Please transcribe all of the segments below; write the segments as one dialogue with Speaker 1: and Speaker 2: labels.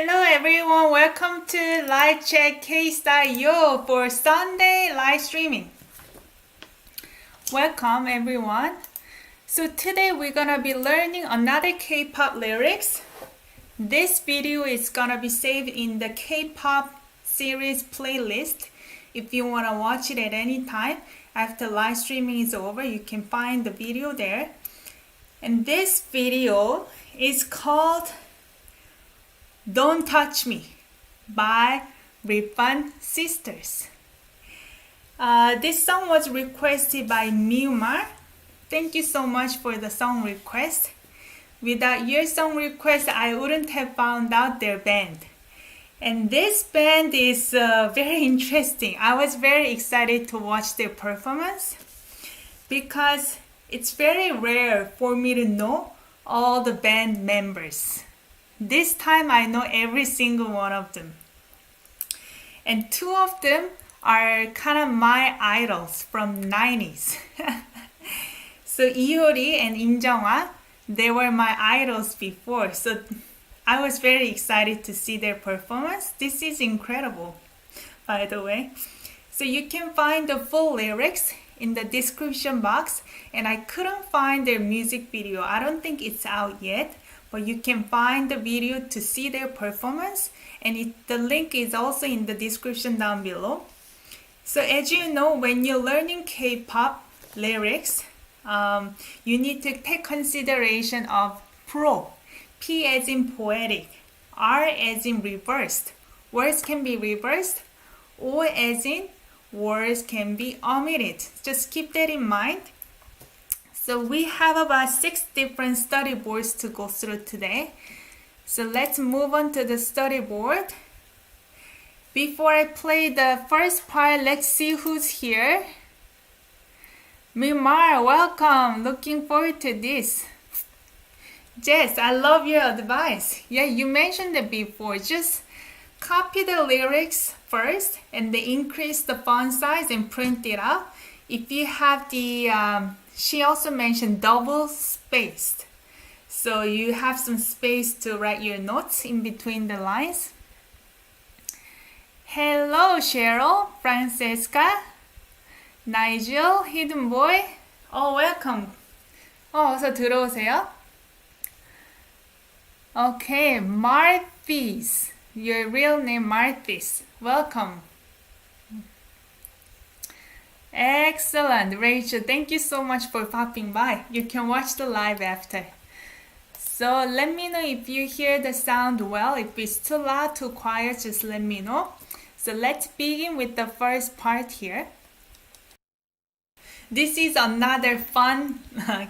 Speaker 1: Hello everyone, welcome to live chat KSTYLEYO for Sunday live streaming. Welcome everyone. So today we're gonna be learning another K-pop lyrics. This video is gonna be saved in the K-pop series playlist. If you wanna watch it at any time after live streaming is over, you can find the video there. And this video is called Don't Touch Me by Refund Sisters. This song was requested by Miumar. Thank you so much for the song request. Without your song request, I wouldn't have found out their band. And this band is very interesting. I was very excited to watch their performance because it's very rare for me to know all the band members. This time I know every single one of them. And two of them are kind of my idols from 90s. So Iori and Im Jung-hwa, they were my idols before. So I was very excited to see their performance. This is incredible, by the way. So you can find the full lyrics in the description box. And I couldn't find their music video. I don't think it's out yet. But you can find the video to see their performance, and the link is also in the description down below. So as you know, when you're learning K-pop lyrics, you need to take consideration of pro, P as in poetic, R as in reversed. Words can be reversed, O as in words can be omitted. Just keep that in mind. So we have about 6 different study boards to go through today. So let's move on to the study board. Before I play the first part, let's see who's here. Mimar, welcome. Looking forward to this. Jess, I love your advice. Yeah, you mentioned it before. Just copy the lyrics first and then increase the font size and print it out. If you have the she also mentioned double spaced. So you have some space to write your notes in between the lines. Hello, Cheryl, Francesca, Nigel, Hidden Boy. Oh, welcome. 어서 들어오세요. Okay, Marthis. Your real name, Marthis. Welcome. Excellent, Rachel. Thank you so much for popping by. You can watch the live after. So let me know if you hear the sound well. If it's too loud, too quiet, just let me know. So let's begin with the first part here. This is another fun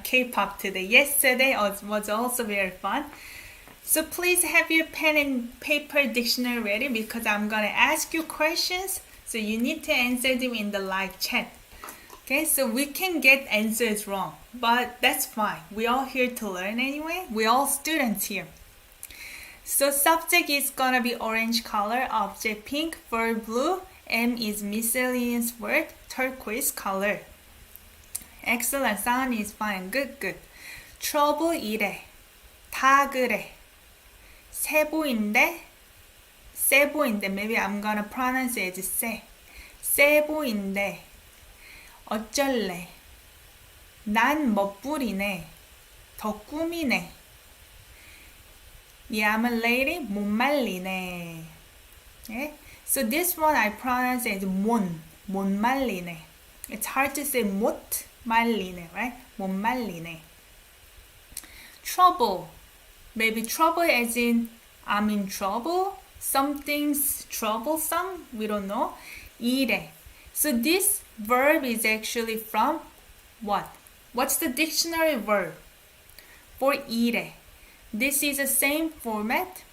Speaker 1: K-pop today. Yesterday was also very fun. So please have your pen and paper dictionary ready because I'm going to ask you questions. So you need to answer them in the live chat. Okay, so we can get answers wrong, but that's fine. We're all here to learn anyway. We're all students here. So subject is gonna be orange color, object pink, verb blue, M is miscellaneous word, turquoise color. Excellent, sound is fine. Good, good. trouble 이래, 다 그래, 세보인데, 세보인데, maybe I'm gonna pronounce it as 세. 세보인데, 어쩔래, 난 멋부리네, 더 꾸미네, yeah, I'm a lady, 못 말리네. Okay? So this one I pronounce as 못 말리네. It's hard to say 못 말리네, right? 못 말리네. trouble, maybe trouble as in I'm in trouble, something's troublesome, we don't know. 이래. So this verb is actually from what? What's the dictionary verb for 이래? This is the same format.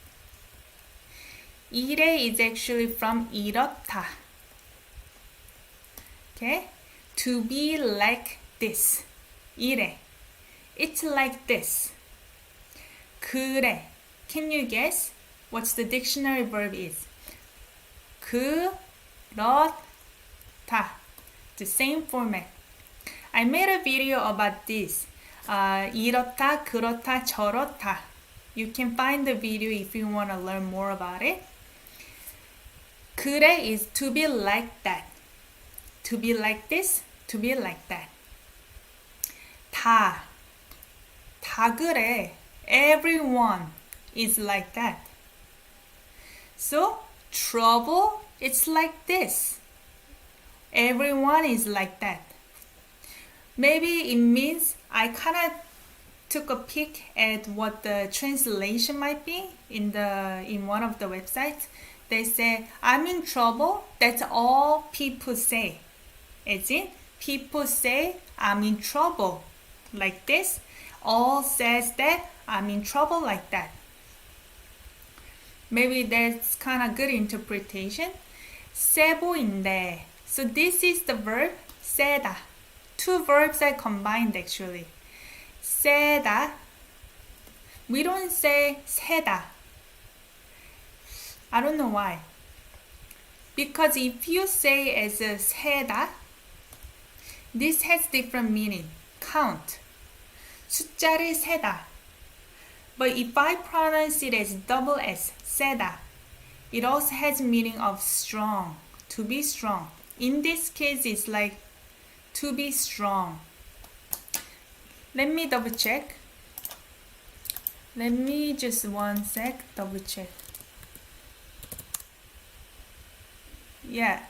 Speaker 1: 이래 is actually from 이렇다. Okay? To be like this. 이래. It's like this. 그래. Can you guess what's the dictionary verb is? 그렇다. The same format. I made a video about this. 이렇다, 그렇다, 저렇다. You can find the video if you want to learn more about it. 그래 is to be like that. To be like this, to be like that. 다 그래. Everyone is like that. So, trouble, it's like this. Everyone is like that. Maybe it means I kind of took a peek at what the translation might be in one of the websites. They say, I'm in trouble. That's all people say. As in, people say, I'm in trouble. Like this. All says that I'm in trouble like that. Maybe that's kind of good interpretation. 세 보인대. So this is the verb 세다. Two verbs are combined actually. 세다. We don't say 세다. I don't know why. Because if you say as a 세다, this has different meaning. Count. 숫자를 세다. But if I pronounce it as double S, 세다, it also has meaning of strong, to be strong. In this case, it's like to be strong. Let me double check. Let me just one sec double check. Yeah,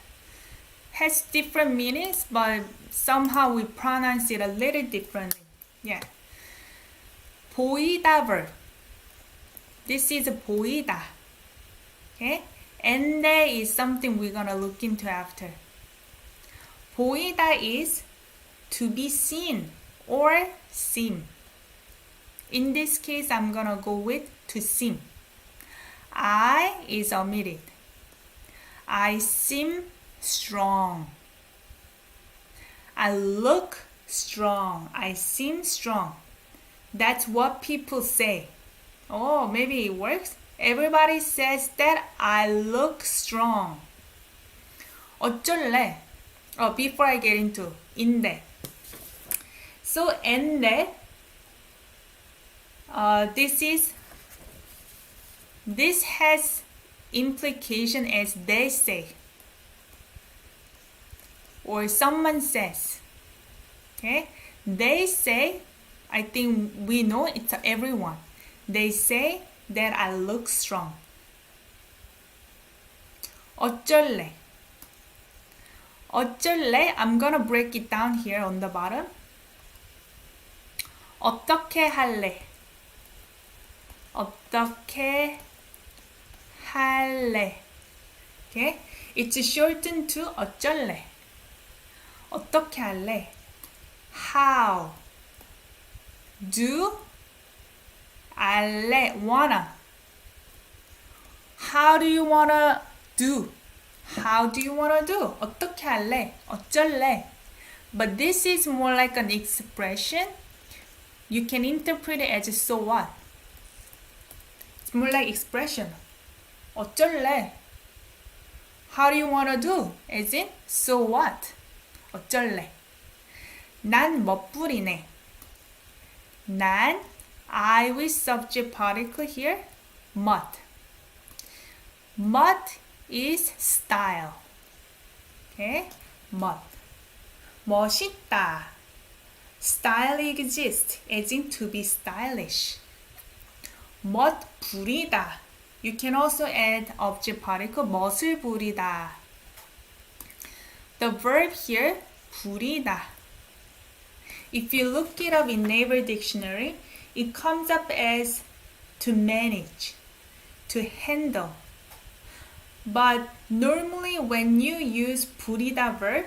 Speaker 1: has different meanings, but somehow we pronounce it a little differently. Yeah. 보이다 verb. This is 보이다. Okay? And there is something we're gonna look into after. 보이다 is to be seen or seem. In this case, I'm gonna go with to seem. I is omitted. I seem strong. I look strong. I seem strong. That's what people say. Oh, maybe it works. Everybody says that I look strong. 어쩔래? Oh, before I get into 인데. So, 인데. This has implication as they say. Or someone says. Okay? They say, I think we know it's everyone. They say that I look strong. 어쩔래? 어쩔래? I'm gonna break it down here on the bottom. 어떻게 할래? 어떻게 할래? Okay? It's shortened to 어쩔래? 어떻게 할래? How? Do? 할래? Wanna? How do you wanna do? How do you wanna do? 어떻게 할래? 어쩔래? But this is more like an expression. You can interpret it as so what? It's more like expression. 어쩔래? How do you wanna do? As in, so what? 어쩔래? 난 멋부리네. 난, I with subject particle here, 멋. 멋 is style. Okay? 멋. 멋있다. Style exists, as in to be stylish. 멋 부리다. You can also add object particle, 멋을 부리다. The verb here, 부리다. If you look it up in Naver Dictionary, it comes up as to manage, to handle. But normally when you use 부리다 verb,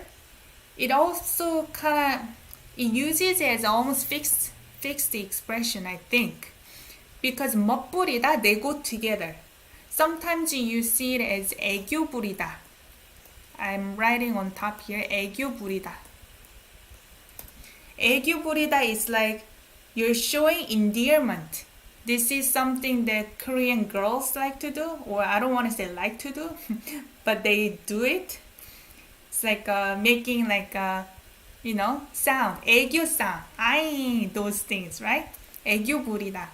Speaker 1: it also it uses as almost fixed expression, I think. Because 멋부리다, they go together. Sometimes you see it as 애교 부리다. I'm writing on top here, 애교 부리다. 애교 부리다 is like you're showing endearment. This is something that Korean girls like to do, or I don't want to say like to do, but they do it. It's like making like sound, 애교 sound. 아이, those things, right? 애교 부리다.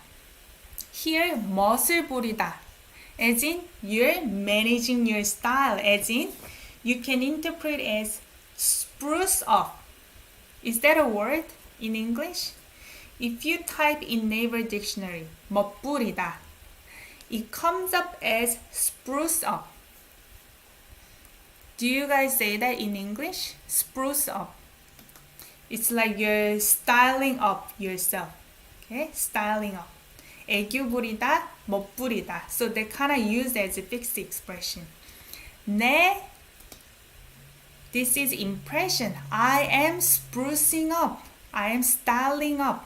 Speaker 1: Here, 멋을 부리다. As in, you're managing your style. As in, you can interpret as spruce up. Is that a word in English? If you type in Naver Dictionary, 멋부리다, it comes up as spruce up. Do you guys say that in English? Spruce up. It's like you're styling up yourself. Okay, styling up. 애교 부리다, 멋부리다. So they kind of use as a fixed expression. 네, this is impression. I am sprucing up. I am styling up.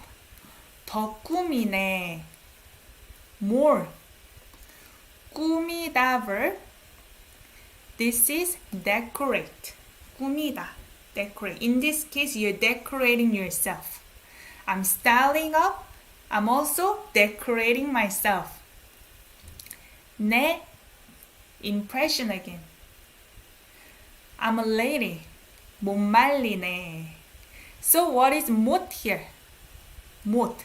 Speaker 1: 더 꾸미네. More. 꾸미다 verb. This is decorate. 꾸미다. Decorate. In this case, you're decorating yourself. I'm styling up. I'm also decorating myself. 네, impression again. I'm a lady. 못 말리네. So what is 못 here? 못.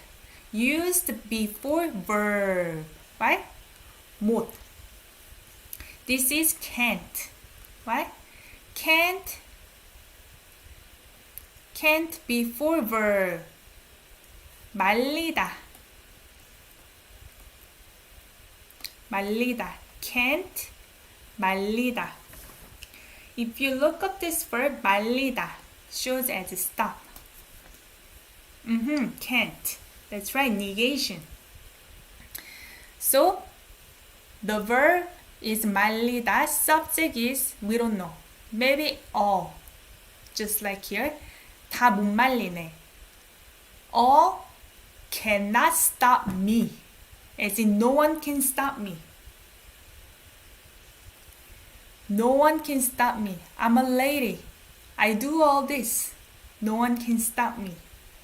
Speaker 1: Used before verb. Right? 못. This is can't. Right? Can't before verb. 말리다. 말리다. Can't. 말리다. If you look up this verb, 말리다, shows as a stop. Can't. That's right, negation. So, the verb is 말리다, subject is, we don't know. Maybe all. Just like here, 다 못 말리네. All cannot stop me. As in, no one can stop me. No one can stop me. I'm a lady. I do all this. No one can stop me.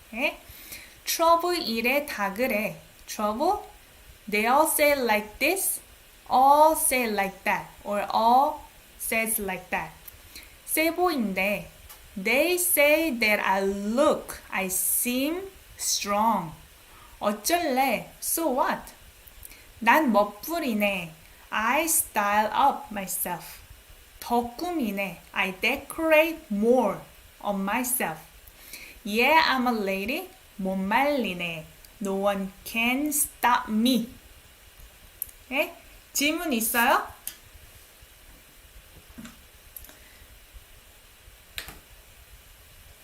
Speaker 1: Okay? Trouble 이래 다 그래. Trouble, they all say it like this. All say it like that. Or all says like that. 세 보인대. They say that I seem strong. 어쩔래? So what? 난 멋부리네. I style up myself. 더 꾸미네. I decorate more on myself. Yeah, I'm a lady. 못 말리네. No one can stop me. 네? 질문 있어요?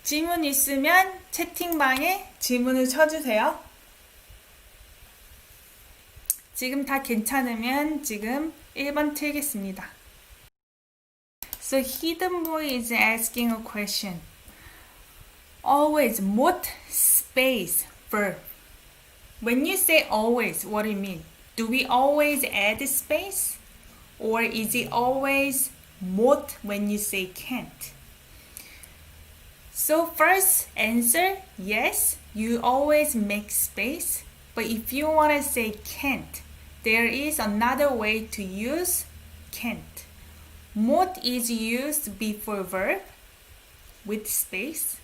Speaker 1: 질문 있으면 채팅방에 질문을 쳐주세요. 지금 다 괜찮으면 지금 1번 틀겠습니다. So hidden boy is asking a question. Always, 못 space verb. When you say always, what do you mean? Do we always add space? Or is it always 못 when you say can't? So first answer, yes, you always make space. But if you want to say can't, there is another way to use can't. 못 is used before verb with space.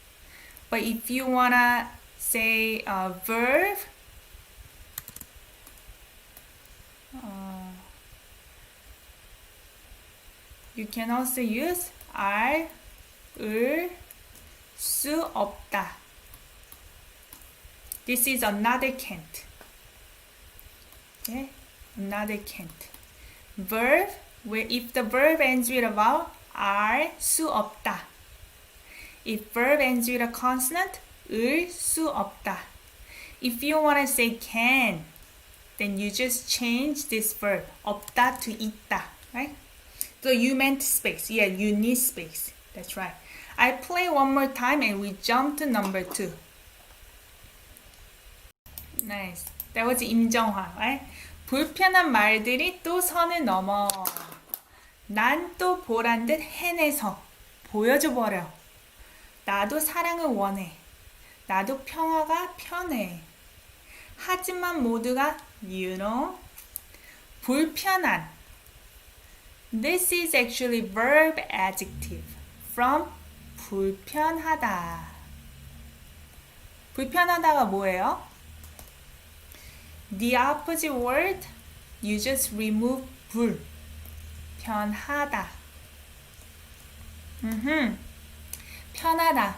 Speaker 1: But if you want to say a verb, you can also use 알, 을, 수 없다. This is another can't. Okay, another can't. Verb, where if the verb ends with a vowel, 알, 수 없다. If verb ends with a consonant, 을, 수 없다. If you want to say can, then you just change this verb, 없다 to 있다, right? So you meant space. Yeah, you need space. That's right. I play one more time and we jump to number 2. Nice. That was 임정화, right? 불편한 말들이 또 선을 넘어. 난 또 보란 듯 해내서 보여줘버려. 나도 사랑을 원해. 나도 평화가 편해. 하지만 모두가 you know. 불편한. This is actually verb adjective from 불편하다. 불편하다가 뭐예요? The opposite word, you just remove 불. 편하다. 편하다.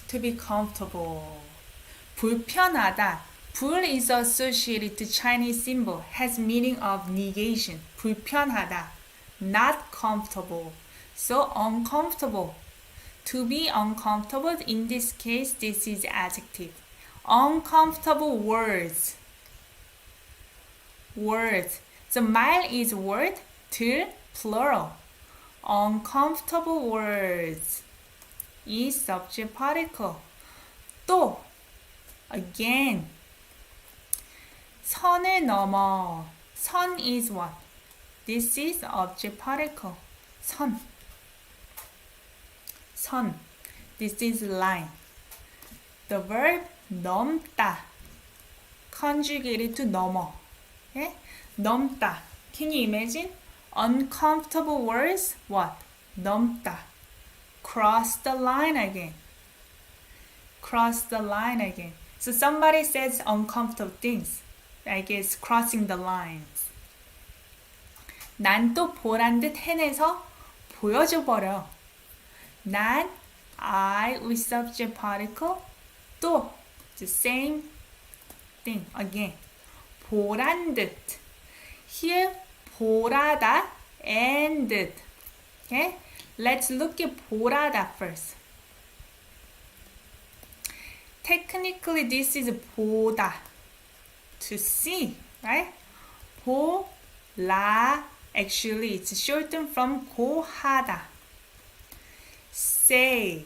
Speaker 1: To be comfortable. 불편하다. 불 is associated to Chinese symbol, has meaning of negation. 불편하다. Not comfortable. So uncomfortable. To be uncomfortable, in this case, this is adjective. Uncomfortable words. Words. So 말 is word, 들 plural. Uncomfortable words is subject particle. 또 again. 선을 넘어. 선 is what? This is object particle. 선. 선. This is line. The verb 넘다. Conjugated to 넘어. Okay? 넘다. Can you imagine? Uncomfortable words, what? 넘다. Cross the line again. Cross the line again. So somebody says uncomfortable things. I guess crossing the lines. 난 또 보란 듯 해내서 보여줘 버려. 난 I with subject particle 또 the same thing again. 보란 듯. Here 보라다 and 듯. Okay? Let's look at 보라다 first. Technically this is 보다. To see, right? 보라. Actually it's shortened from 고하다. Say.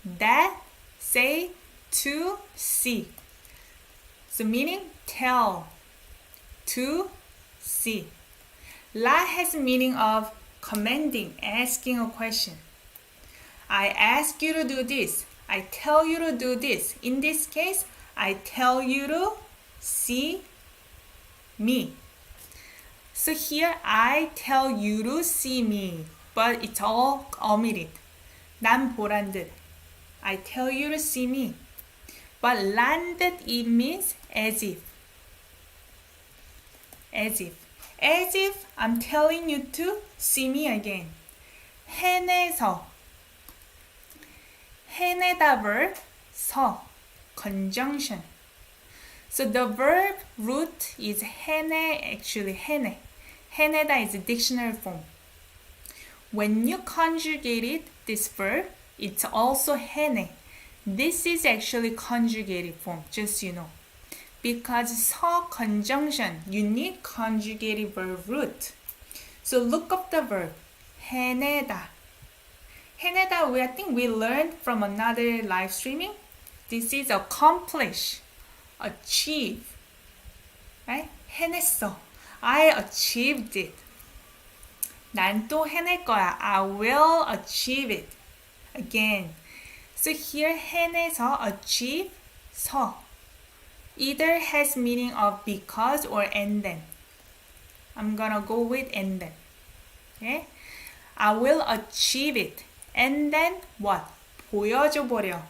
Speaker 1: That. Say. To see. So meaning tell. To see. La has meaning of commanding, asking a question. I ask you to do this. I tell you to do this. In this case, I tell you to see me. So here, I tell you to see me. But it's all omitted. 난 보란 듯. I tell you to see me. But 란 듯, it means as if. As if. As if I'm telling you to see me again. 해내서. 해내다 verb, 서. Conjunction. So the verb root is 해내, actually 해내. 해내다 is a dictionary form. When you conjugated this verb, it's also 해내. This is actually conjugated form, just so you know. Because 서 conjunction, you need conjugated verb root. So look up the verb. 해내다. 해내다, I think we learned from another live streaming. This is accomplish, achieve. Right? 해냈어. I achieved it. 난 또 해낼 거야. I will achieve it. Again. So here 해내서, achieve, 서. Either has meaning of because or and then. I'm gonna go with and then. Okay? I will achieve it. And then what? 보여줘 버려.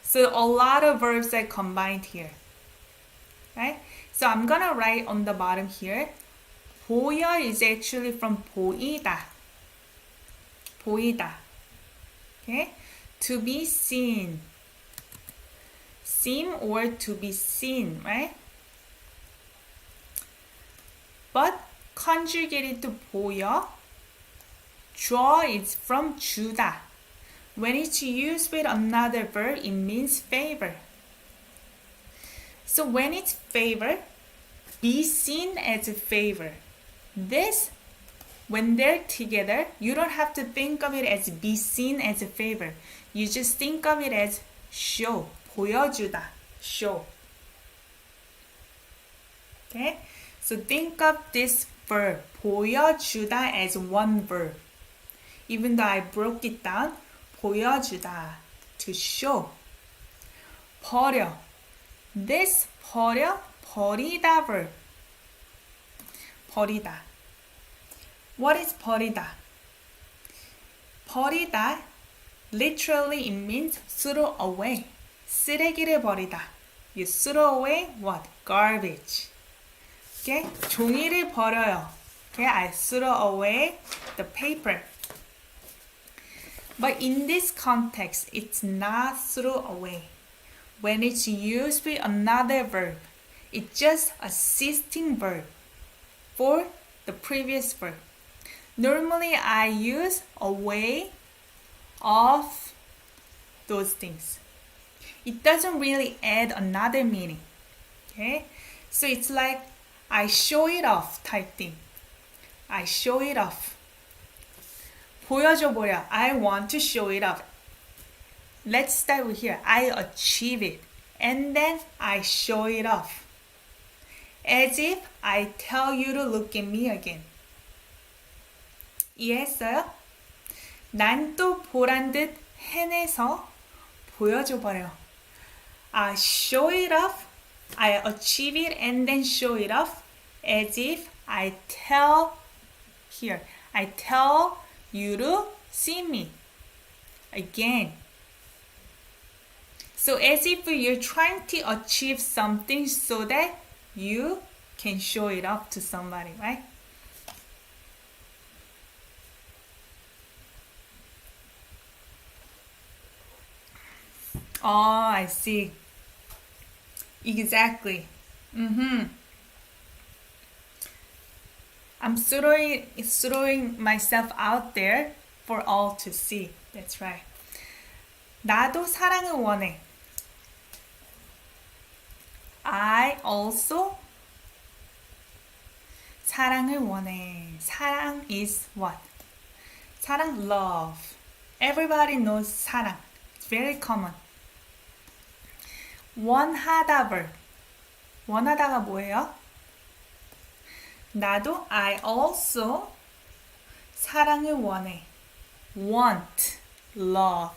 Speaker 1: So a lot of verbs are combined here. Right? So I'm gonna write on the bottom here. 보여 is actually from 보이다. 보이다. Okay? To be seen. Seem or to be seen, right? But conjugated to 보여, draw is from 주다. When it's used with another verb, it means favor. So when it's favor, be seen as a favor. This, when they're together, you don't have to think of it as be seen as a favor. You just think of it as show. 보여주다. Show. Okay? So think of this verb. 보여주다 as one verb. Even though I broke it down, 보여주다. To show. 버려. This 버려, 버리다 verb. 버리다. What is 버리다? 버리다, literally it means throw away. 쓰레기를 버리다. You throw away what? garbage. Okay? 종이를 버려요. Okay? I throw away the paper. But in this context, it's not throw away. When it's used with another verb, it's just assisting verb for the previous verb. Normally, I use away of those things. It doesn't really add another meaning. Okay? So it's like I show it off type thing. I show it off. 보여줘 버려. I want to show it off. Let's start with here. I achieve it. And then I show it off. As if I tell you to look at me again. 이해했어요? 난 또 보란 듯 해내서 보여줘 버려. I show it off. I achieve it and then show it off. As if I tell you to see me again. So as if you're trying to achieve something so that you can show it off to somebody, right? Oh, I see. Exactly. I'm throwing myself out there for all to see. That's right. 나도 사랑을 원해. I also 사랑을 원해. 사랑 is what? 사랑, love. Everybody knows 사랑. It's very common. 원하다 verb. 원하다가 뭐예요? 나도 I also 사랑을 원해. Want, love.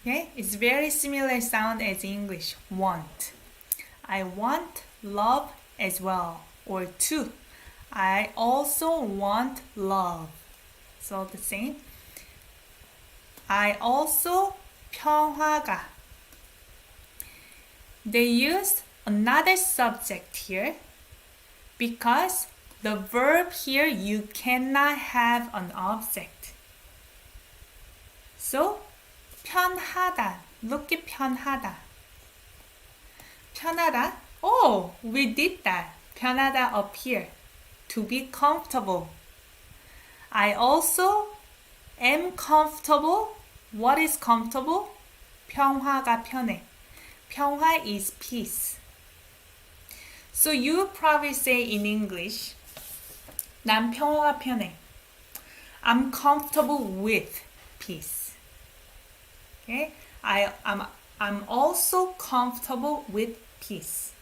Speaker 1: Okay? It's very similar sound as English. Want. I want love as well. Or two. I also want love. So the same. I also 평화가. They used another subject here because the verb here you cannot have an object. So 편하다. Look at 편하다. 편하다. Oh, we did that. 편하다 up here. To be comfortable. I also am comfortable. What is comfortable? 평화가 편해. 평화 is peace. So you probably say in English, 난 평화가 편해. I'm comfortable with peace. Okay? I'm also comfortable with peace.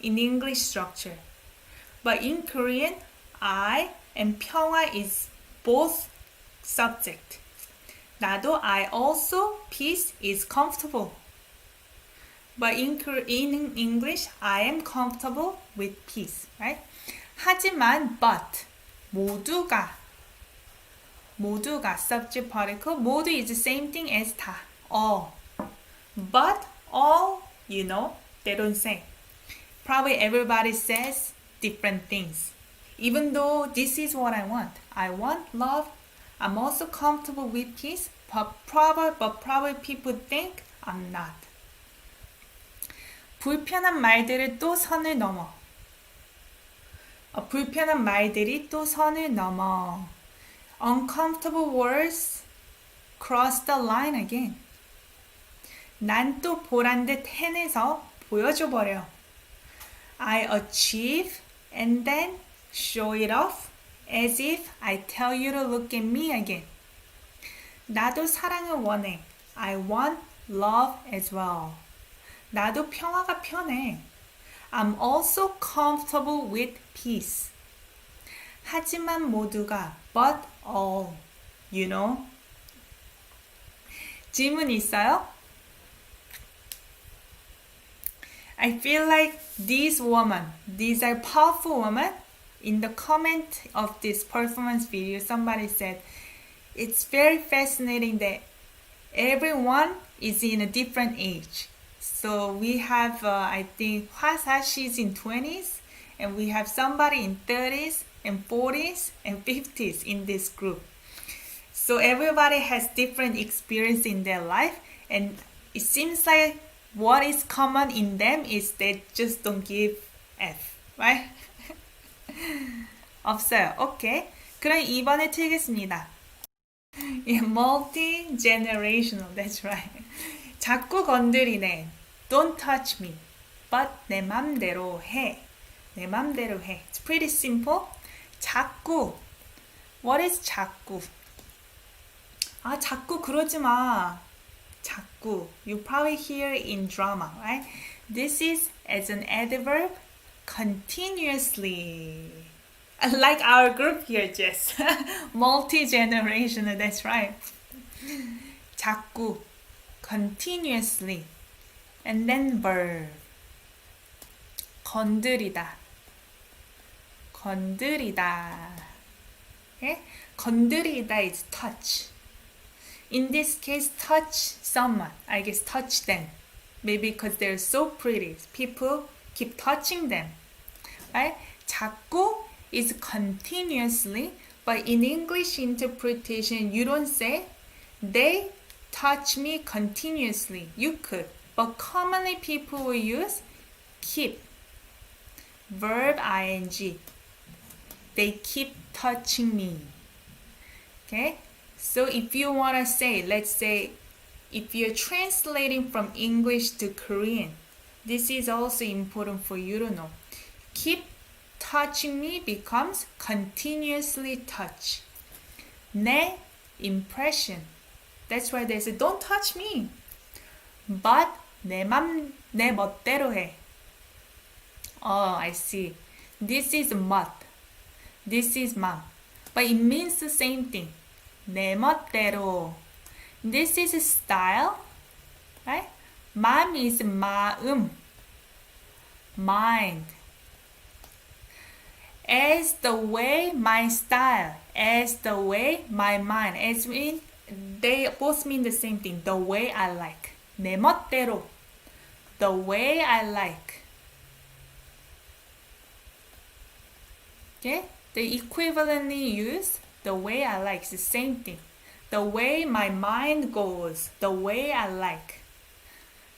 Speaker 1: In English structure. But in Korean, I and 평화 is both subject. 나도 I also peace is comfortable. But in English, I am comfortable with peace, right? 하지만, but, 모두가 subject particle, 모두 is the same thing as 다, all. But all, they don't say. Probably everybody says different things. Even though this is what I want. I want love. I'm also comfortable with peace, but probably people think I'm not. 불편한 말들을 또 선을 넘어. 불편한 말들이 또 선을 넘어. Uncomfortable words cross the line again. 난 또 보란 듯 해내서 보여줘 버려. I achieve and then show it off as if I tell you to look at me again. 나도 사랑을 원해. I want love as well. 나도 평화가 편해. I'm also comfortable with peace. 하지만 모두가 but all, 질문 있어요? I feel like these are powerful women. In the comment of this performance video, somebody said, it's very fascinating that everyone is in a different age. So we have, I think, Hwasa, she's in 20s, and we have somebody in 30s, and 40s, and 50s in this group. So everybody has different experience in their life, and it seems like what is common in them is they just don't give F, right? 없어요. 오케이. 그럼 2번에 틀겠습니다. Multi-generational, that's right. 자꾸 건드리네. Don't touch me. But 내 맘대로 해. 내 맘대로 해. It's pretty simple. 자꾸. What is 자꾸? 아, 자꾸 그러지 마. 자꾸. You probably hear in drama, right? This is as an adverb, continuously. Like our group here, Jess. Multi-generational, that's right. 자꾸. Continuously. And then verb. 건드리다. 건드리다. Okay? 건드리다 is touch. In this case, touch someone. I guess touch them. Maybe because they're so pretty. People keep touching them. Right? 자꾸 is continuously, but in English interpretation, you don't say they touch me continuously. You could, but commonly people will use keep. Verb ing. They keep touching me. Okay? So if you want to say, let's say, if you're translating from English to Korean, this is also important for you to know. Keep touching me becomes continuously touch. 내 impression. That's why they say, don't touch me. But 내 멋대로 해. Oh, I see. This is 멋. This is 맘. But it means the same thing. 내 멋대로. This is style, right? 맘 is 마음, mind. As the way my style, as the way my mind. As mean, they both mean the same thing. The way I like. 내 멋대로. The way I like. Okay? They equivalently use the way I like. It's the same thing. The way my mind goes. The way I like.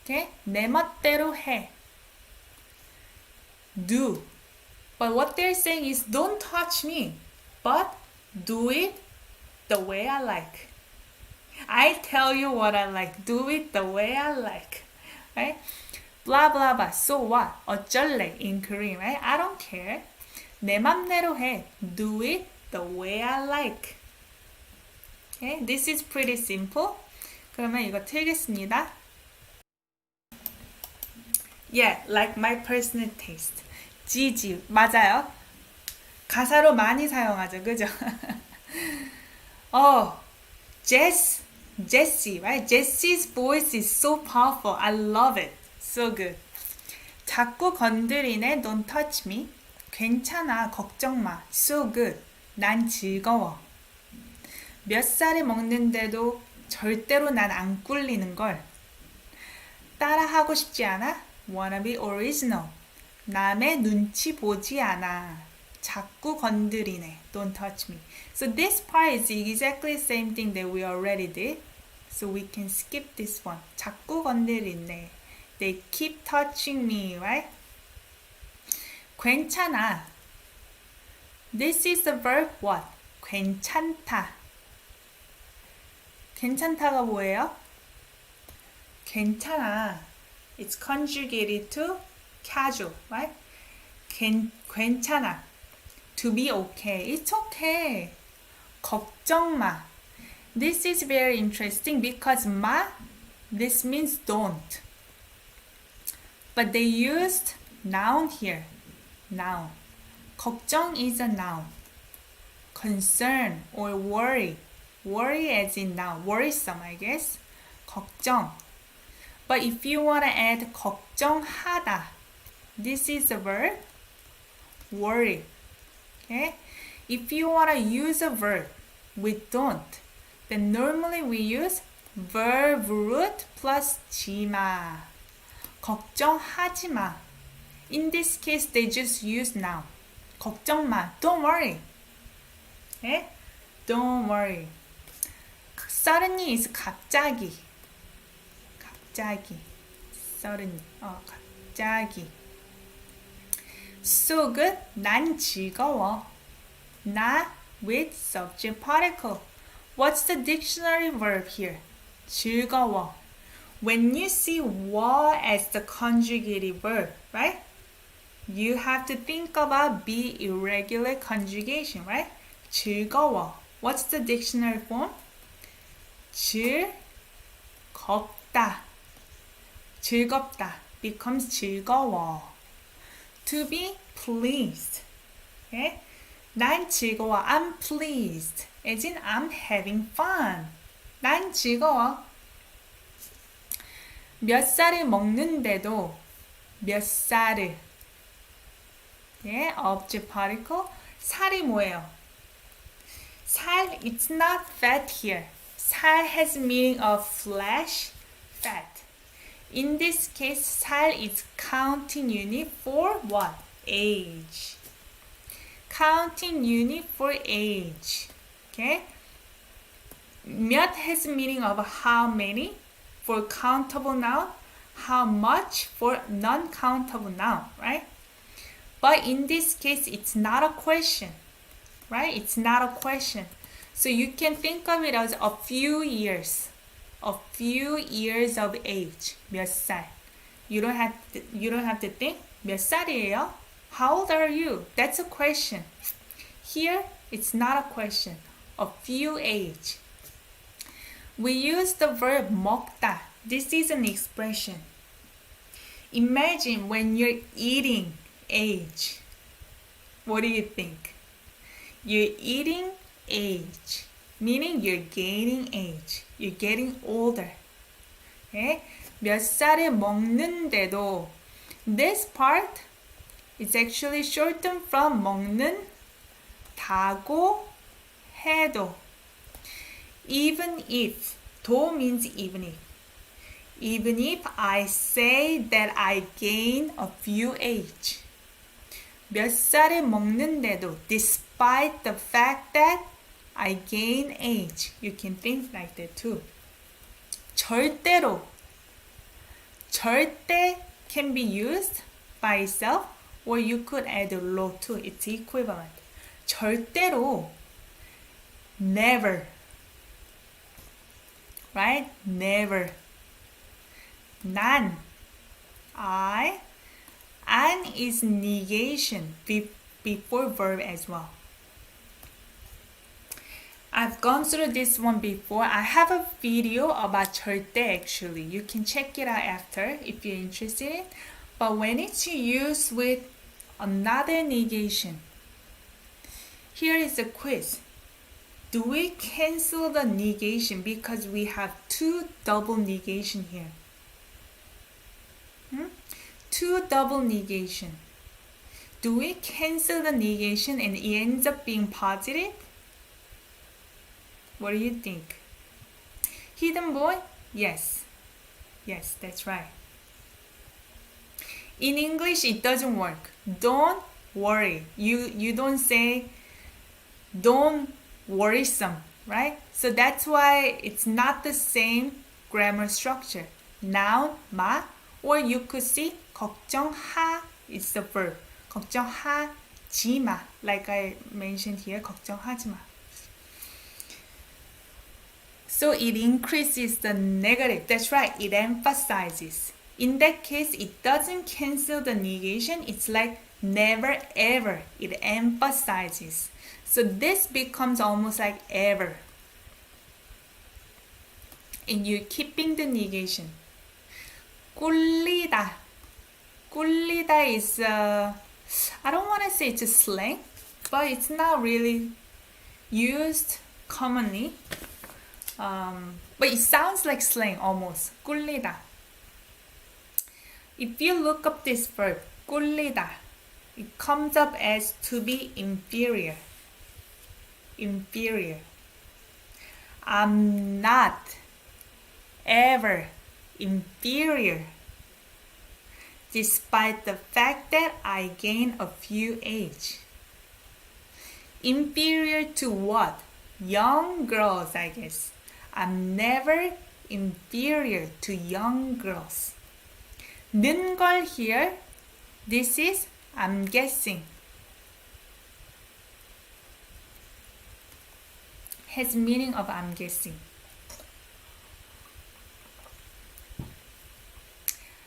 Speaker 1: Okay? 내 멋대로 해. Do. But what they're saying is don't touch me. But do it the way I like. I tell you what I like. Do it the way I like. Right? Blah blah blah. So what? 어쩔래 in Korean, right? I don't care. 내 맘대로 해. Do it the way I like. Okay, this is pretty simple. 그러면 이거 틀겠습니다. Yeah, like my personal taste. 지지, 맞아요. 가사로 많이 사용하죠, 그죠? Jessie, right? Jessie's voice is so powerful. I love it. So good. 자꾸 건드리네. Don't touch me. 괜찮아. 걱정 마. So good. 난 즐거워. 몇 살에 먹는데도 절대로 난 안 꿀리는걸. 따라하고 싶지 않아? Wanna be original. 남의 눈치 보지 않아. 자꾸 건드리네. Don't touch me. So this part is exactly the same thing that we already did. So we can skip this one. 자꾸 건드리네. They keep touching me, right? 괜찮아. This is the verb what? 괜찮다. 괜찮다가 뭐예요? 괜찮아. It's conjugated to casual, right? 괜찮아. To be okay. It's okay. 걱정 마. This is very interesting because 마, this means don't. But they used noun here. Noun. 걱정 is a noun. Concern or worry. Worry as in noun. Worrisome, I guess. 걱정. But if you want to add 걱정하다, this is the verb worry. Okay? If you want to use a verb with don't, then normally we use verb root plus 지마. 걱정하지 마. In this case, they just use now. 걱정 마. Don't worry. 예? Don't worry. Suddenly is 갑자기. 갑자기. Suddenly. 갑자기. So good. 난 즐거워. 나 with subject particle. What's the dictionary verb here? 즐거워. When you see 워 as the conjugated verb, right? You have to think about be irregular conjugation, right? 즐거워. What's the dictionary form? 즐겁다. 즐겁다 becomes 즐거워. To be pleased. Okay? 난 즐거워. I'm pleased. As in I'm having fun. 난 즐거워. 몇 살을 먹는데도 몇 살을. 예, object particle. 살이 뭐예요? 살, it's not fat here. 살 has meaning of flesh, fat. In this case, 살 is counting unit for what? Age. Counting unit for age. Okay? 몇 has meaning of how many for countable noun, how much for non-countable noun, right? But in this case, it's not a question, right? It's not a question. So you can think of it as a few years of age. 몇 살? You don't have to think 몇 살이에요? How old are you? That's a question. Here, it's not a question. A few age. We use the verb 먹다. This is an expression. Imagine when you're eating age. What do you think? You're eating age, meaning you're gaining age. You're getting older. Okay? 몇 살을 먹는데도 this part is actually shortened from 먹는다고 해도. Even if, 도 means even if. Even if I say that I gain a few age. 몇 살을 먹는데도 despite the fact that I gain age. You can think like that too. 절대로. 절대 can be used by itself or you could add a 로 too. It's equivalent. 절대로. Never. Right? Never. 난. I. An is negation before verb as well. I've gone through this one before. I have a video about 절대 actually. You can check it out after if you're interested. But when it's used with another negation, here is a quiz. Do we cancel the negation because we have two double negation here? Two double negation. Do we cancel the negation and it ends up being positive? What do you think? Hidden boy? Yes. Yes, that's right. In English, it doesn't work. Don't worry. You don't say don't worrisome, right? So that's why it's not the same grammar structure. Noun, 마, or you could see 걱정하 is the verb. 걱정하지 마. Like I mentioned here, 걱정하지 마. So it increases the negative. That's right, it emphasizes. In that case, it doesn't cancel the negation. It's like never ever. It emphasizes. So this becomes almost like ever. And you're keeping the negation. 꿀리다. 꿀리다 is, I don't want to say it's a slang, but it's not really used commonly. But it sounds like slang almost. 꿀리다. If you look up this verb, 꿀리다, it comes up as to be inferior. Inferior. I'm not ever inferior. despite the fact that I gain a few age. Inferior to what? Young girls, I guess. I'm never inferior to young girls. 는 걸 here, this is I'm guessing. Has meaning of I'm guessing.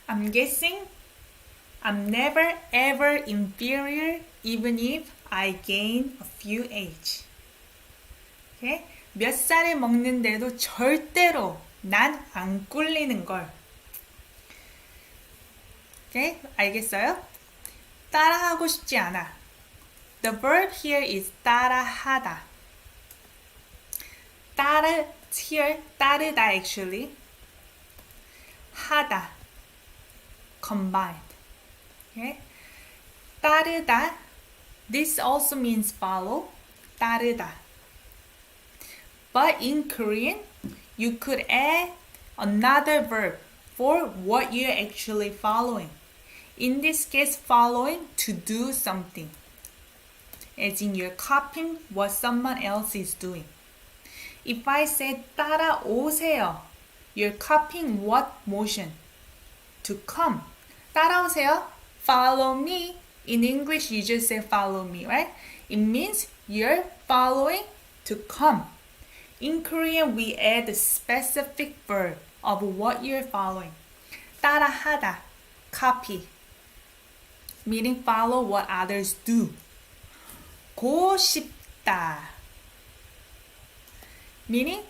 Speaker 1: I'm guessing I'm never ever inferior even if I gain a few age. Okay? 몇 살을 먹는데도 절대로 난 안 꿀리는 걸. Okay? 알겠어요? 따라하고 싶지 않아. The verb here is 따라하다. 따르, here, 따르다 actually. 하다. Combined. Okay? 따르다. This also means follow. 따르다. But in Korean, you could add another verb for what you're actually following. In this case, following to do something. As in you're copying what someone else is doing. If I say 따라오세요, you're copying what motion? To come. 따라오세요. Follow me. In English, you just say follow me, right? It means you're following to come. In Korean, we add the specific verb of what you're following. 따라하다, copy, meaning follow what others do. 고 싶다, meaning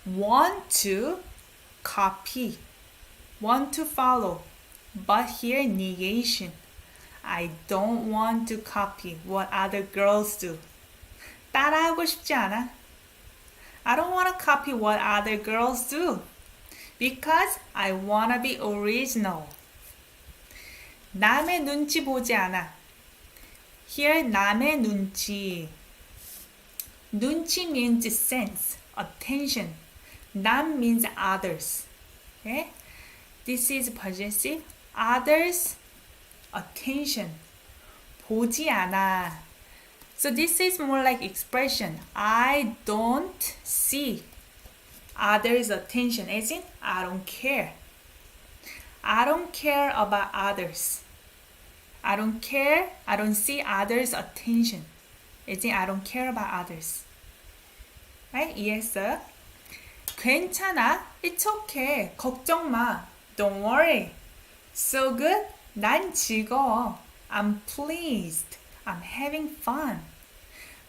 Speaker 1: want to copy, want to follow, but here negation. I don't want to copy what other girls do. 따라하고 싶지 않아. I don't want to copy what other girls do because I want to be original. 남의 눈치 보지 않아. Here, 남의 눈치. 눈치 means sense, attention. 남 means others. Okay? This is possessive. Others, attention. 보지 않아. So this is more like expression. I don't see others' attention. As in, I don't care. I don't care about others. I don't care. I don't see others' attention. As in, I don't care about others. Right? 이해했어요? 괜찮아. It's okay. 걱정 마. Don't worry. So good. 난 즐거워. I'm pleased. I'm having fun.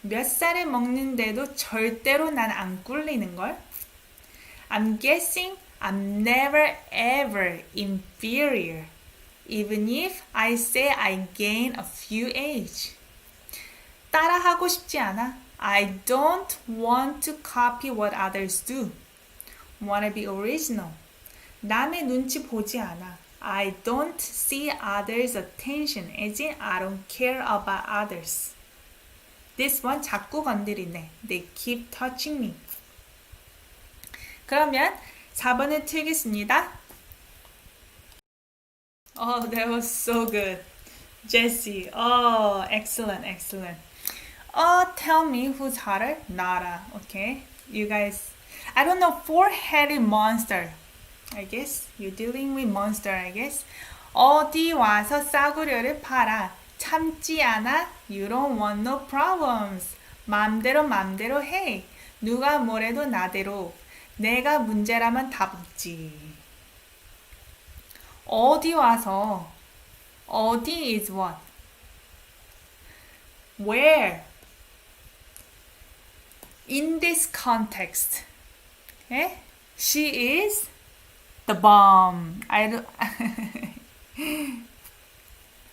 Speaker 1: 몇 살을 먹는데도 절대로 난 안 꿀리는걸? I'm guessing I'm never ever inferior, even if I say I gain a few age. 따라하고 싶지 않아. I don't want to copy what others do. Wanna be original. 남의 눈치 보지 않아. I don't see others' attention, as in I don't care about others. This one 자꾸 건드리네. They keep touching me. 그러면 4번을 틀겠습니다. Oh, that was so good. Jessie. Oh, excellent, excellent. Tell me who's hotter? Nara. Okay. You guys. I don't know. Four-headed monster. I guess you're dealing with monster, I guess. 어디 와서 싸구려를 팔아. 참지 않아. You don't want no problems. 맘대로 해. 누가 뭐래도 나대로. 내가 문제라면 다 붙지. 어디 와서. 어디 is what? Where? In this context. Okay? She is the bomb.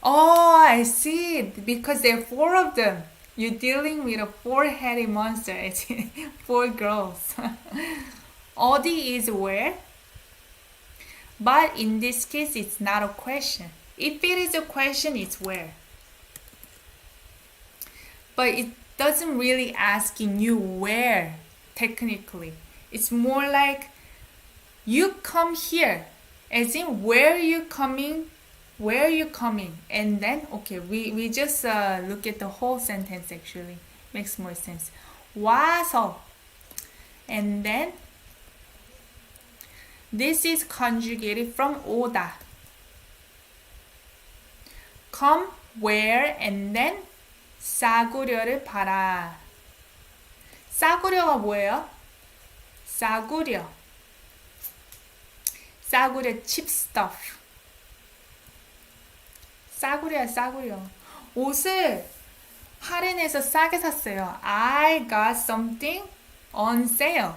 Speaker 1: Oh, I see. Because there are 4 of them. You're dealing with a 4-headed monster. It's 4 girls. 어디 is where. But in this case, it's not a question. If it is a question, it's where. But it doesn't really asking you where, technically. It's more like, you come here. As in, where are you coming Where are you coming? And then, okay, we just look at the whole sentence actually. Makes more sense. 와서. And then, this is conjugated from 오다. Come, where, and then 싸구려를 팔아. 싸구려가 뭐예요? 싸구려. 싸구려 cheap stuff. 싸구려야 싸구려. 옷을 할인해서 싸게 샀어요. I got something on sale.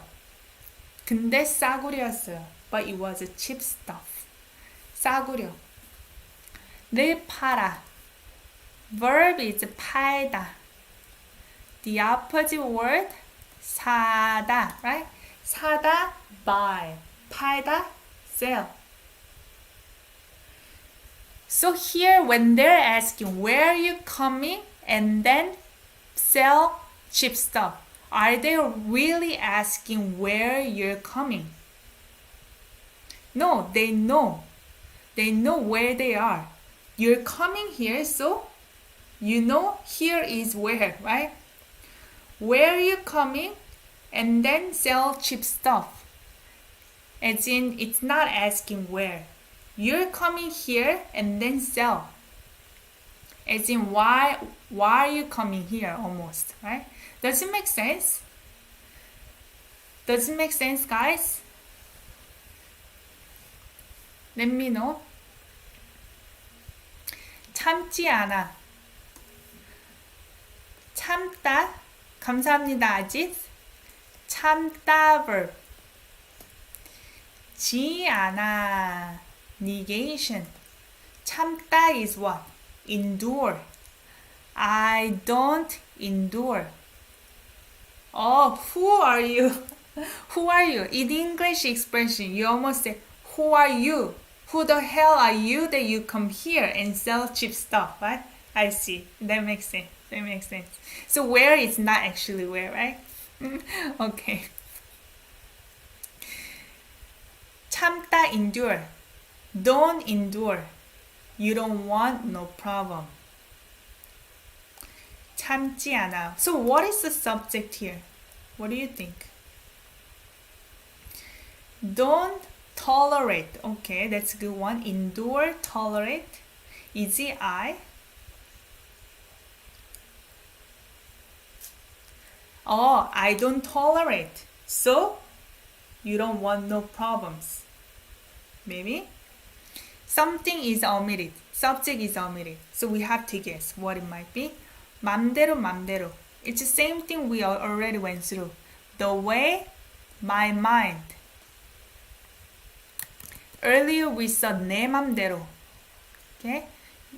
Speaker 1: 근데 싸구려였어요. But it was a cheap stuff. 싸구려. 늘 팔아. Verb is 팔다. The opposite word 사다, right? 사다, buy. 팔다, sell. So here when they're asking where are you coming and then sell cheap stuff, are they really asking where you're coming? No, they know. They know where they are. You're coming here, so you know here is where, right? Where are you coming? And then sell cheap stuff. As in, it's not asking where. You're coming here and then sell. As in, why are you coming here almost, right? Does it make sense? Does it make sense, guys? Let me know. 참지 않아. 참다. 감사합니다, 아짓. 참다 verb. 지 않아. Negation. 참다 is what? Endure. I don't endure. Oh, who are you? Who are you? In English expression, you almost say, who are you? Who the hell are you that you come here and sell cheap stuff, right? I see. That makes sense. That makes sense. So where is not actually where, right? Okay. 참다, endure. Don't endure. You don't want, no problem. 참지 않아. So what is the subject here? What do you think? Don't tolerate. Okay, that's a good one. Endure, tolerate. Easy I. Oh, I don't tolerate. So you don't want no problems. Maybe? Something is omitted. Subject is omitted. So we have to guess what it might be. 맘대로, 맘대로. It's the same thing we already went through. The way, my mind. Earlier we saw 내 맘대로. Okay?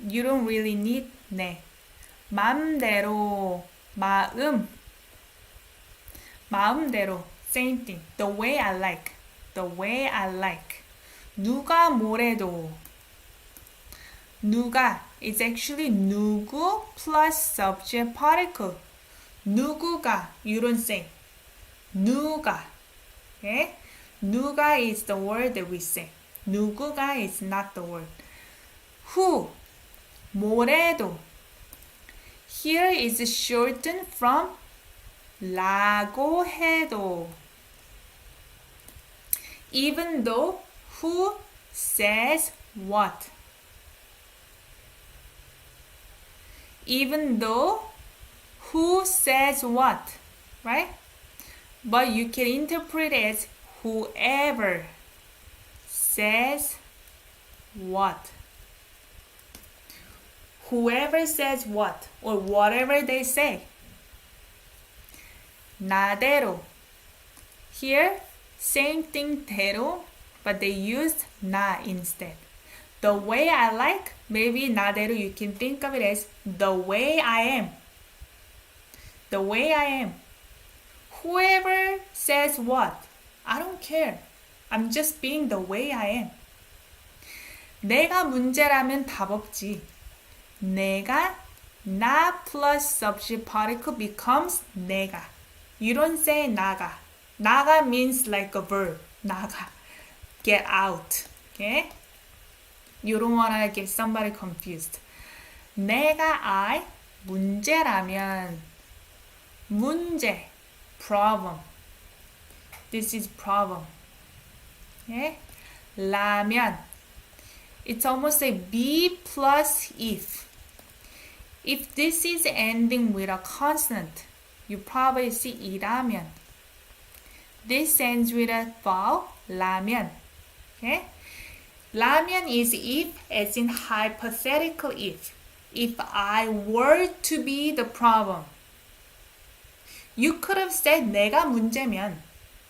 Speaker 1: You don't really need 내. 맘대로, 마음. 마음대로. Same thing. The way I like. The way I like. 누가 뭐래도. 누가 is actually 누구 plus subject particle. 누구가, you don't say. 누가. Okay? 누가 is the word that we say. 누구가 is not the word. Who, 뭐래도. Here is shortened from 라고 해도. Even though, who says what. Even though, who says what, right? But you can interpret it as whoever says what. Whoever says what, or whatever they say. 나대로. Here, same thing 대로, but they used 나 instead. The way I like, maybe 나대로 you can think of it as the way I am. The way I am. Whoever says what, I don't care. I'm just being the way I am. 내가 문제라면 답 없지. 내가, 나 plus subject particle becomes 내가. You don't say 나가. 나가 means like a verb. 나가. Get out. Okay? You don't want to get somebody confused. 내가 I 문제라면 문제 problem. This is problem. Okay? 라면. It's almost like be plus if. If this is ending with a consonant, you probably see 이라면. This ends with a vowel, 라면. Okay? 라면 is if as in hypothetical if. If I were to be the problem. You could have said 내가 문제면.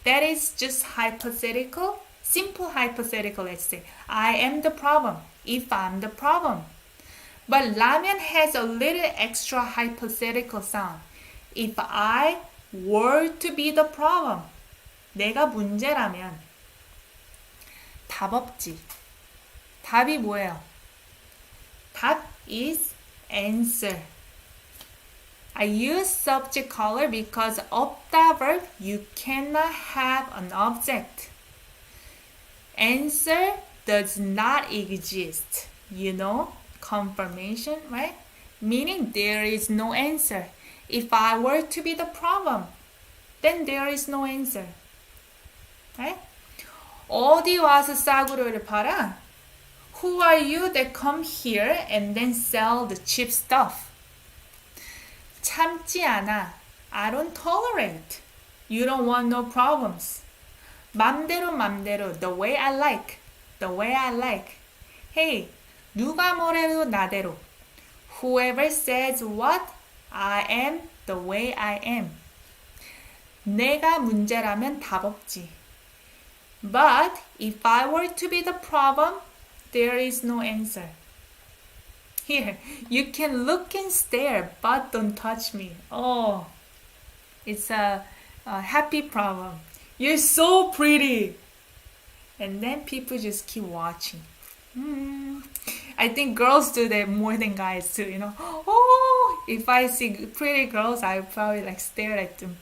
Speaker 1: That is just hypothetical, simple hypothetical, let's say. I am the problem, if I'm the problem. But 라면 has a little extra hypothetical sound. If I were to be the problem. 내가 문제라면. 답 없지. 답이 뭐예요? 답 is answer. I use subject color because 없다 verb, you cannot have an object. Answer does not exist. You know, confirmation, right? Meaning there is no answer. If I were to be the problem, then there is no answer. Right? 어디 와서 싸구려를 팔아? Who are you that come here and then sell the cheap stuff? 참지 않아. I don't tolerate. You don't want no problems. 맘대로 맘대로. The way I like. The way I like. Hey, 누가 뭐래도 나대로. Whoever says what, I am the way I am. 내가 문제라면 답 없지. But if I were to be the problem, there is no answer. Here, you can look and stare, but don't touch me. Oh, it's a happy problem. You're so pretty. And then people just keep watching. I think girls do that more than guys too, you know. Oh, if I see pretty girls, I would probably like stare at them.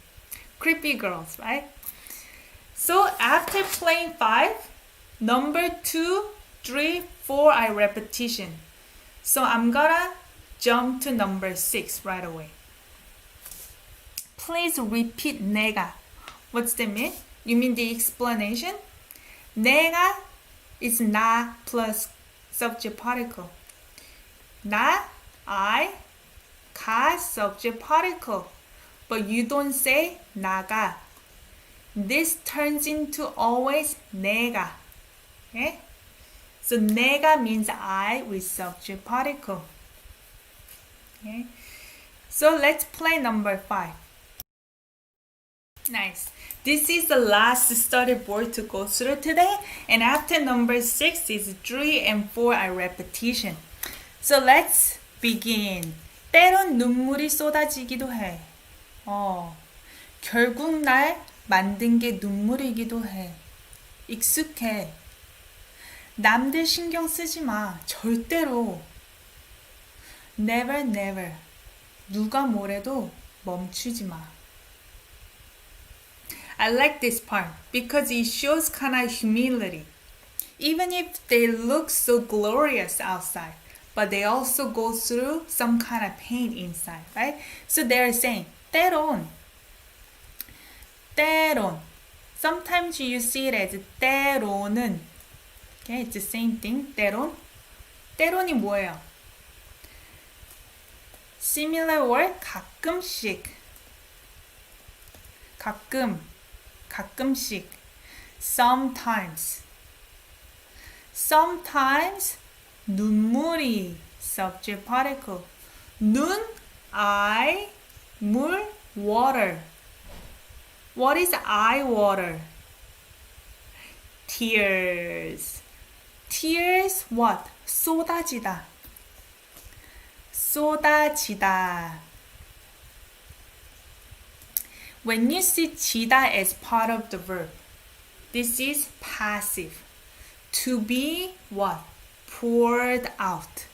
Speaker 1: Creepy girls, right? So after playing 5, number 2, 3, 4 are repetition. So I'm gonna jump to number 6 right away. Please repeat 내가. What's that mean? You mean the explanation? 내가 is 나 plus subject particle. 나, I, 가 subject particle. But you don't say 나가. This turns into always 내가. Okay? So 내가 means I with subject particle. Okay? So let's play number 5. Nice. This is the last study board to go through today. And after number 6 is 3 and 4 are repetition. So let's begin. 때론 눈물이 쏟아지기도 해. 결국 날 만든 게 눈물이기도 해. 익숙해. 남들 신경 쓰지 마. 절대로. Never, never. 누가 뭐래도 멈추지 마. I like this part because it shows kind of humility. Even if they look so glorious outside, but they also go through some kind of pain inside, right? So they're saying, 때론. 때론. Sometimes you see it as 때로는. Okay, it's the same thing. 때론. 때론이 뭐예요? Similar word, 가끔씩. 가끔. 가끔씩. Sometimes. Sometimes 눈물이 subject particle. 눈, eye, 물, water. What is eye water? Tears. Tears what? 쏟아지다. 쏟아지다. When you see 지다 as part of the verb, this is passive. To be what? Poured out.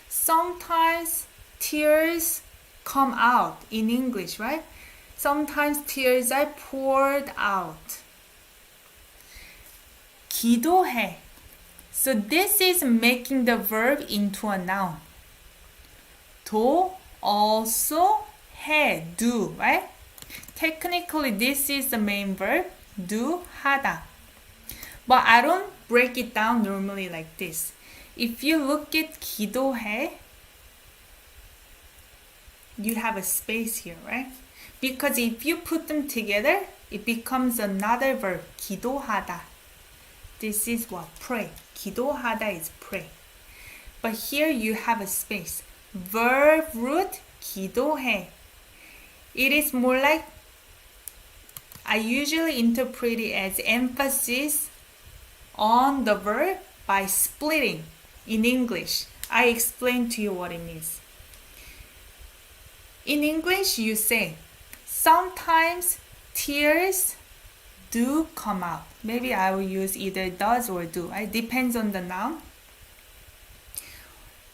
Speaker 1: Sometimes tears come out in English, right? Sometimes tears are poured out. 기도해. So this is making the verb into a noun. 도, also, 해, do, right? Technically, this is the main verb, do, 하다. But I don't break it down normally like this. If you look at 기도해, you have a space here, right? Because if you put them together, it becomes another verb, 기도하다. This is what? Pray. 기도하다 is pray. But here you have a space. Verb root, 기도해. It is more like, I usually interpret it as emphasis on the verb by splitting in English. I explain to you what it means. In English, you say, sometimes tears do come out. Maybe I will use either does or do. It depends on the noun.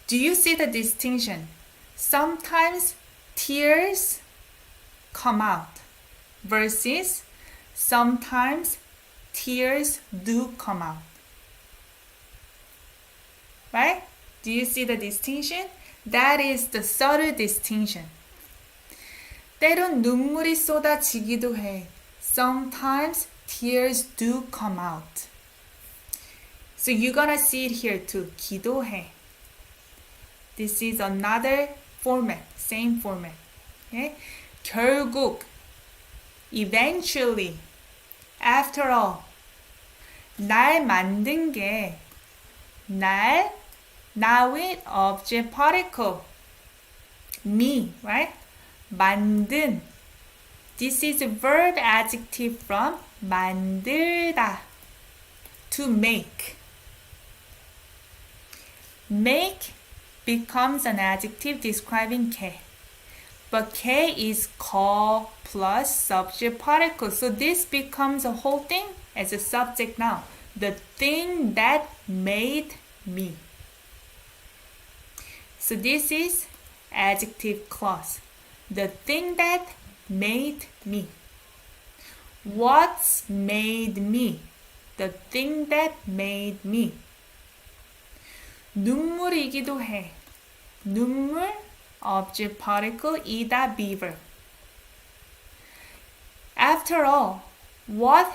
Speaker 1: Do you see the distinction? Sometimes tears come out versus sometimes tears do come out. Right? Do you see the distinction? That is the subtle distinction. 때론 눈물이 쏟아지기도 해. Sometimes tears do come out. So you're gonna see it here too. 기도해. This is another format, same format. Okay? 결국, eventually, after all, 날 만든 게 날, now with object particle, me, right? 만든. This is a verb adjective from 만들다, to make. Make becomes an adjective describing 개. But 개 is 거 plus subject particle. So this becomes a whole thing as a subject now. The thing that made me. So this is adjective clause. The thing that made me. What's made me? The thing that made me. 눈물이기도 해. 눈물, object particle, 이다, be verb. After all, what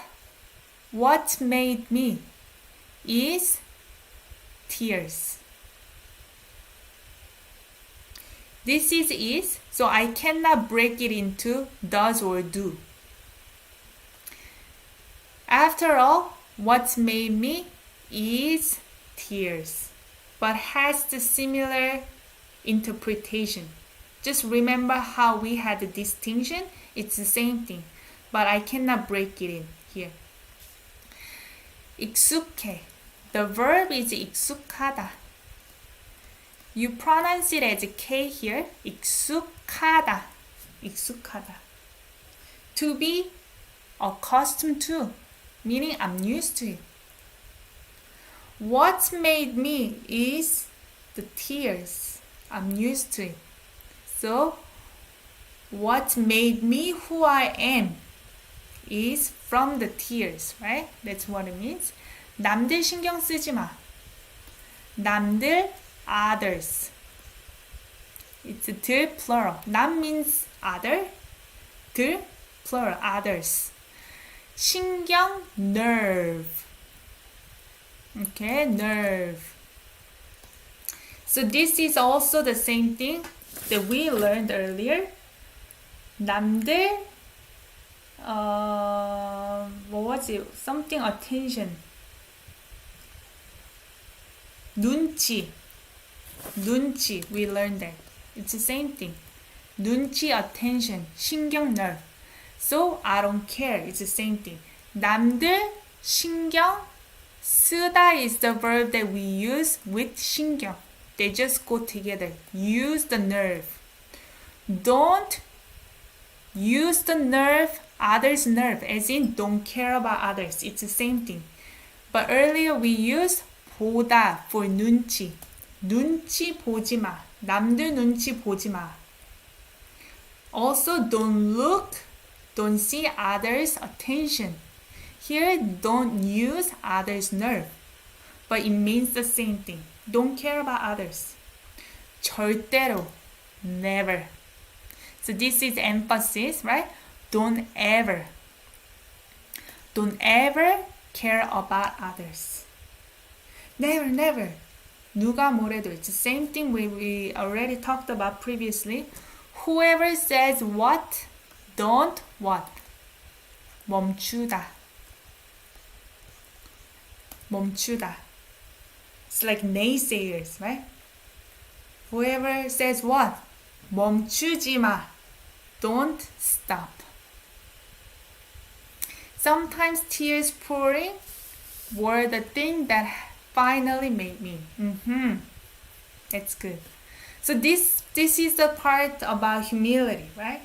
Speaker 1: made me is tears. This is, so I cannot break it into does or do. After all, what made me is tears, but has the similar interpretation. Just remember how we had the distinction. It's the same thing, but I cannot break it in here. 익숙해. The verb is 익숙하다. You pronounce it as K here. 익숙하다. 익숙하다. To be accustomed to, meaning I'm used to it. What made me is the tears. I'm used to it. So, what made me who I am is from the tears, right? That's what it means. 남들 신경 쓰지 마. 남들, others. It's 들 plural. 남 means other. 들 plural, others. 신경, nerve. Okay, nerve. So this is also the same thing that we learned earlier. 남들, what was it? Something attention. 눈치. 눈치, we learned that. It's the same thing. 눈치, attention. 신경, nerve. So, I don't care. It's the same thing. 남들, 신경, 쓰다 is the verb that we use with 신경. They just go together. Use the nerve. Don't use the nerve, others' nerve, as in don't care about others. It's the same thing. But earlier we used 보다 for 눈치. 눈치 보지 마. 남들 눈치 보지 마. Also, don't look, don't see others' attention. Here, don't use others' nerve. but it means the same thing. Don't care about others. 절대로, never. So this is emphasis, right? Don't ever care about others. Never. 누가 뭐래도. It's the same thing we already talked about previously. Whoever says what, don't what. 멈추다. It's like naysayers, right? Whoever says what? 멈추지 마. Don't stop. Sometimes tears pouring were the thing that finally made me. That's good. So this is the part about humility, right?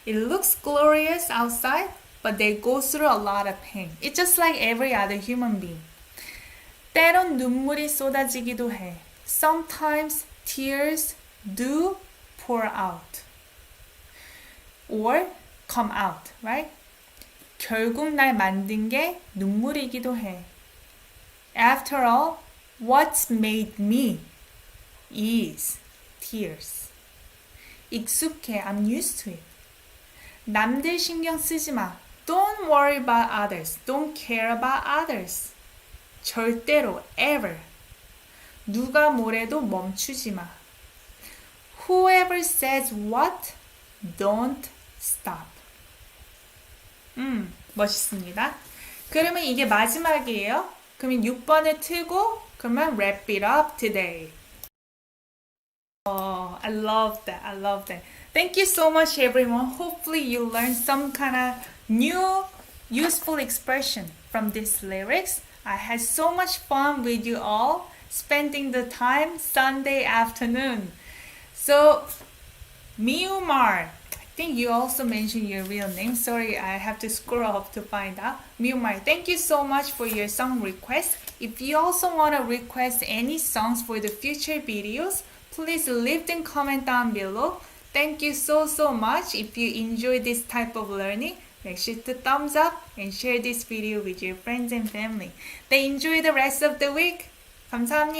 Speaker 1: It looks glorious outside, but they go through a lot of pain. It's just like every other human being. 때론 눈물이 쏟아지기도 해. Sometimes tears do pour out or come out, right? 결국 날 만든 게 눈물이기도 해. After all, what's made me is tears. 익숙해. I'm used to it. 남들 신경 쓰지 마. Don't worry about others. Don't care about others. 절대로, ever. 누가 뭐래도 멈추지 마. Whoever says what, don't stop. 멋있습니다. 그러면 이게 마지막이에요. 그러면 6번을 틀고 그러면 wrap it up today. Oh, I love that. Thank you so much, everyone. Hopefully you learned some kind of new useful expression from these lyrics. I had so much fun with you all spending the time Sunday afternoon. So, Miumar, I think you also mentioned your real name. Sorry, I have to scroll up to find out. Miumar, thank you so much for your song request. If you also want to request any songs for the future videos, please leave them comment down below. Thank you so much. If you enjoy this type of learning, make sure to thumbs up and share this video with your friends and family. Then enjoy the rest of the week. 감사합니다.